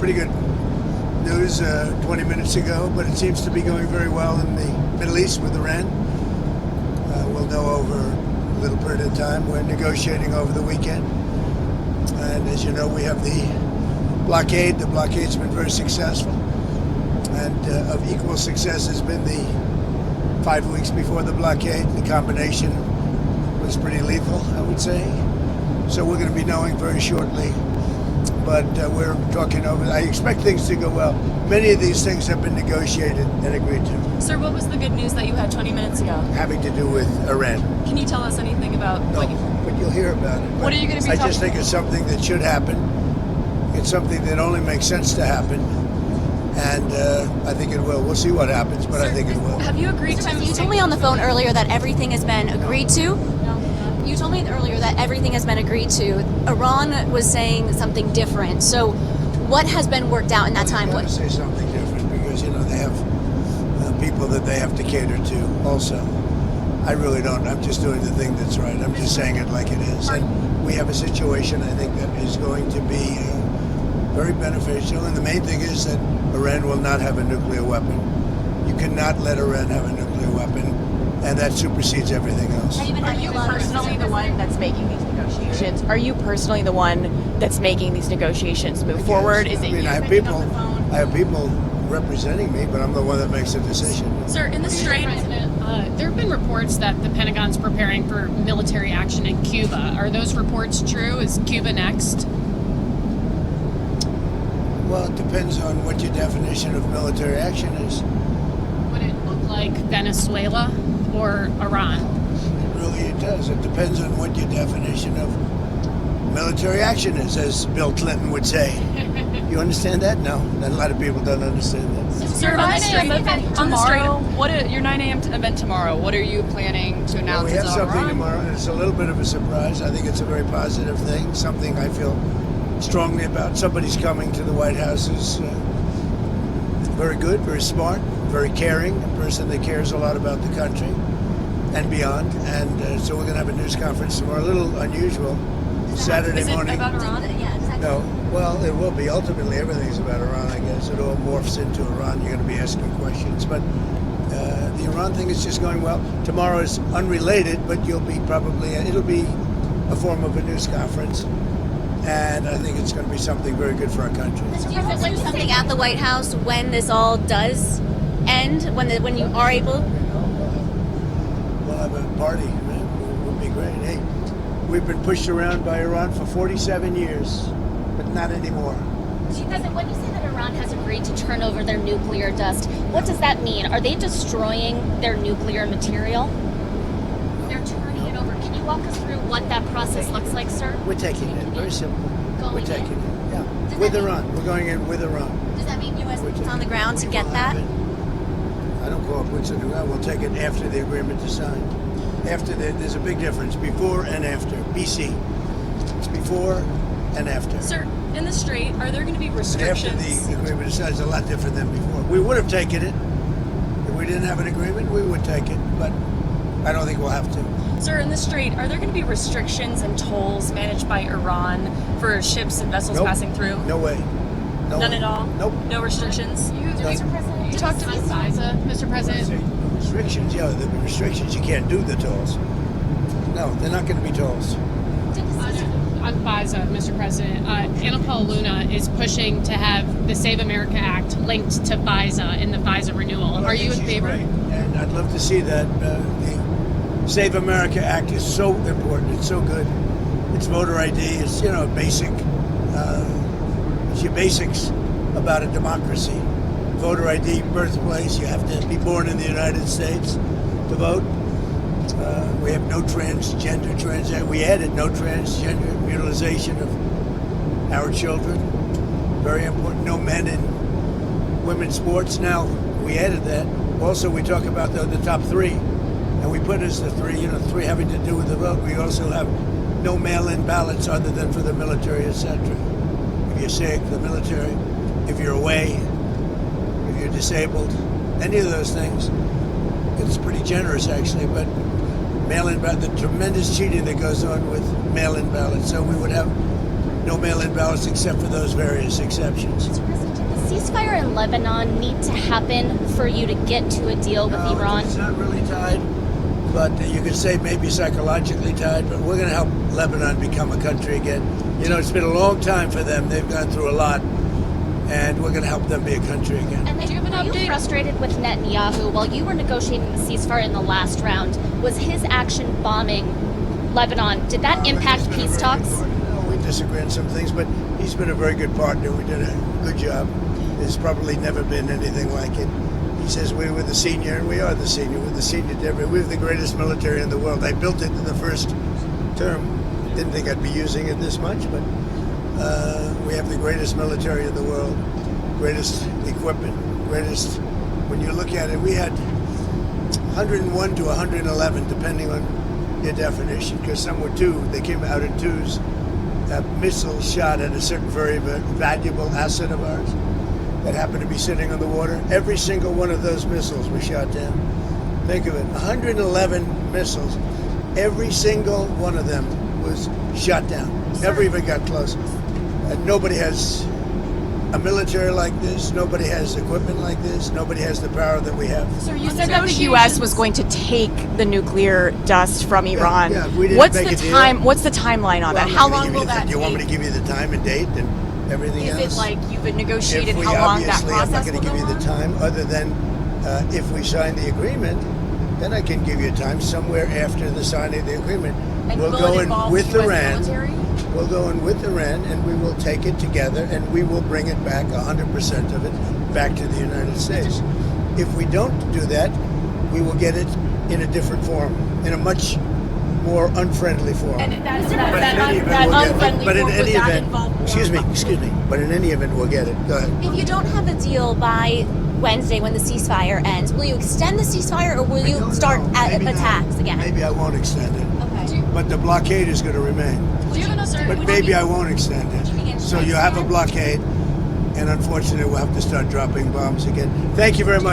pretty good news 20 minutes ago, but it seems to be going very well in the Middle East with Iran. We'll know over a little period of time. We're negotiating over the weekend. And as you know, we have the blockade. The blockade's been very successful. And of equal success has been the 5 weeks before the blockade. The combination was pretty lethal, I would say. So we're going to be knowing very shortly. But we're talking over. I expect things to go well. Many of these things have been negotiated and agreed to. Sir, what was the good news that you had 20 minutes ago? Having to do with Iran. Can you tell us anything about but you'll hear about it. What are you going to be I just think it's something that should happen. It's something that only makes sense to happen. And I think it will. We'll see what happens, but Sir, I think it will. Have you agreed to... You told me on the phone earlier that everything has been agreed to. You told me earlier that everything has been agreed to. Iran was saying something different. So what has been worked out in that time? What say something different because, you know, they have people that they have to cater to also. I really don't. I'm just doing the thing that's right. I'm just saying it like it is. And we have a situation, I think, that is going to be very beneficial. And the main thing is that Iran will not have a nuclear weapon. You cannot let Iran have a nuclear weapon. And that supersedes everything else. Are you personally the one that's making these negotiations? Are you personally the one that's making these negotiations move forward? Is it you? I have people representing me, but I'm the one that makes the decision. Sir, in the Strait, there have been reports that the Pentagon's preparing for military action in Cuba. Are those reports true? Is Cuba next? Well, it depends on what your definition of military action is. Would it look like Venezuela or Iran? It does. It depends on what your definition of military action is, as Bill Clinton would say. You understand that? No. A lot of people don't understand that. Sir, on the Strait, your 9 a.m. event tomorrow, what are you planning to announce? Well, we have something tomorrow, and it's a little bit of a surprise. I think it's a very positive thing, something I feel strongly about. Somebody's coming to the White House who's very good, very smart, very caring, a person that cares a lot about the country and beyond. And so we're going to have a news conference tomorrow, a little unusual, Saturday morning. Is it about Iran? No. Well, it will be. Ultimately, everything's about Iran, I guess. It all morphs into Iran. You're going to be asking questions. But the Iran thing is just going well. Tomorrow is unrelated, but it'll be a form of a news conference. And I think it's going to be something very good for our country. Do you feel like something at the White House when this all does end, when you are able? We'll have a party, man. It would be great. Hey, we've been pushed around by Iran for 47 years, but not anymore. When you say that Iran has agreed to turn over their nuclear dust, what does that mean? Are they destroying their nuclear material? They're turning it over. Can you walk us through what that process looks like, sir? We're taking it. Very simple. We're taking it. Yeah. With Iran. We're going in with Iran. Does that mean U.S. boots on the ground to get that? I don't call it boots on the ground. We'll take it after the agreement is signed. There's a big difference. Before and after. BC. It's before and after. Sir, in the Strait, are there going to be restrictions? After the agreement is signed, it's a lot different than before. We would have taken it. If we didn't have an agreement, we would take it. But I don't think we'll have to. Sir, in the Strait, are there going to be restrictions and tolls managed by Iran for ships and vessels passing through? No way. None at all? Nope. No restrictions? Mr. President, You talked about FISA, Mr. President. Restrictions, yeah, there'll be restrictions. You can't do the tolls. No, they're not going to be tolls. On FISA, Mr. President, Anna Paula Luna is pushing to have the Save America Act linked to FISA in the FISA renewal. Well, Are you in favor? Great. And I'd love to see that. The Save America Act is so important. It's so good. It's voter ID. It's, basic. It's your basics about a democracy. Voter ID, birthplace. You have to be born in the United States to vote. We have no transgender. We added no transgender mutilization of our children. Very important. No men in women's sports. Now, we added that. Also, we talk about the top three. And we put as the three having to do with the vote. We also have no mail-in ballots other than for the military, etc. If you're sick, the military. If you're away, if you're disabled, any of those things. It's pretty generous, actually, but mail-in ballot, the tremendous cheating that goes on with mail-in ballots. So we would have no mail-in ballots except for those various exceptions. Mr. President, did the ceasefire in Lebanon need to happen for you to get to a deal with No, Iran? It's not really tied, but you could say maybe psychologically tied, but we're going to help Lebanon become a country again. You know, it's been a long time for them. They've gone through a lot, and we're going to help them be a country again. And then, were you frustrated with Netanyahu while you were negotiating the ceasefire in the last round? Was his action bombing Lebanon, did that impact peace talks? No, we disagree on some things, but he's been a very good partner. We did a good job. There's probably never been anything like it. He says we were the senior, and we are the senior. We're the senior to every. We have the greatest military in the world. I built it in the first term. Didn't think I'd be using it this much, but we have the greatest military in the world, greatest equipment, greatest. When you look at it, we had 101 to 111, depending on your definition, because some were two. They came out in twos. Missiles shot at a certain very valuable asset of ours that happened to be sitting on the water. Every single one of those missiles was shot down. Think of it, 111 missiles. Every single one of them was shot down. Never even got close. Nobody has a military like this. Nobody has equipment like this. Nobody has the power that we have. So you said that the U.S. was going to take the nuclear dust from Iran. Yeah, we didn't What's make the a deal. time? What's the timeline on that? How long will that Do you want me take? to give you the time and date and everything Is else? it like you've negotiated If we how long that obviously, I'm not process going will to give go you the on? time, other than if we sign the agreement, then I can give you time somewhere after the signing of the agreement. And We'll will go it in involve with US Iran. military? We'll go in with Iran, and we will take it together, and we will bring it back, 100% of it, back to the United States. If we don't do that, we will get it in a different form, in a much more unfriendly form. And that But in any event, we'll get it. unfriendly But in form, any would that event, involve excuse me. But in any event, we'll get it. Go ahead. If you don't have a deal by Wednesday when the ceasefire ends, will you extend the ceasefire or will you start Maybe not. attacks again? Maybe I won't extend it. Okay. But the blockade is going to remain. But maybe I won't extend it. So you have a blockade, and unfortunately, we'll have to start dropping bombs again. Thank you very much.